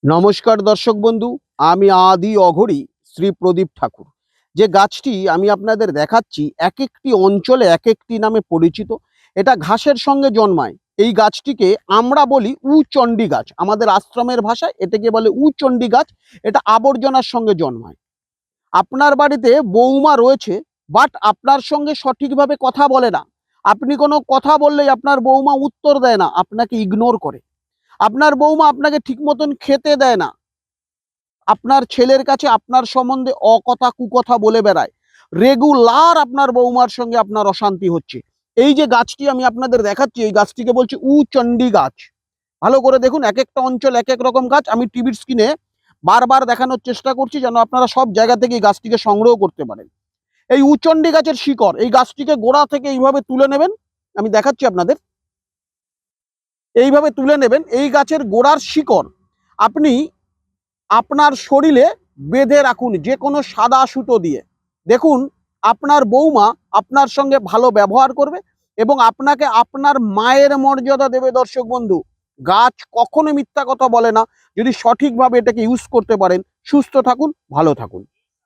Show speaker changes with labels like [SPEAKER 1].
[SPEAKER 1] নমস্কার দর্শক বন্ধু, আমি আদি অঘরী শ্রী প্রদীপ ঠাকুর। যে গাছটি আমি আপনাদের দেখাচ্ছি এক একটি অঞ্চলে এক একটি নামে পরিচিত। এটা ঘাসের সঙ্গে জন্মায়। এই গাছটিকে আমরা বলি উচণ্ডী গাছ, আমাদের আশ্রমের ভাষায় এটাকে বলে উচণ্ডী গাছ। এটা আবর্জনার সঙ্গে জন্মায়। আপনার বাড়িতে বৌমা রয়েছে, বাট আপনার সঙ্গে সঠিকভাবে কথা বলে না। আপনি কোনো কথা বললেই আপনার বৌমা উত্তর দেয় না, আপনাকে ইগনোর করে। আপনার বৌমা আপনাকে ঠিক মতন খেতে দেয় না। আপনার ছেলের কাছে আপনার সম্বন্ধে অকথা কুকথা বলে বেড়ায়। রেগুলার আপনার বৌমার সঙ্গে আপনার অশান্তি হচ্ছে। এই যে গাছটি আমি আপনাদের দেখাচ্ছি, এই গাছটিকে বলছি উচণ্ডী গাছ। ভালো করে দেখুন, এক একটা অঞ্চল এক এক রকম গাছ। আমি টিভির স্ক্রিনে বারবার দেখানোর চেষ্টা করছি যেন আপনারা সব জায়গা থেকে এই গাছটিকে সংগ্রহ করতে পারেন। এই উচণ্ডী গাছের শিকড়, এই গাছটিকে গোড়া থেকে এইভাবে তুলে নেবেন। আমি দেখাচ্ছি আপনাদের, এইভাবে তুলে নেবেন। এই গাছের গোড়ার শিকড় আপনি আপনার শরীরে বেঁধে রাখুন যে কোনো সাদা সুতো দিয়ে। দেখুন, আপনার বৌমা আপনার সঙ্গে ভালো ব্যবহার করবে এবং আপনাকে আপনার মায়ের মর্যাদা দেবে। দর্শক বন্ধু, গাছ কখনো মিথ্যা কথা বলে না। যদি সঠিকভাবে এটাকে ইউজ করতে পারেন, সুস্থ থাকুন, ভালো থাকুন।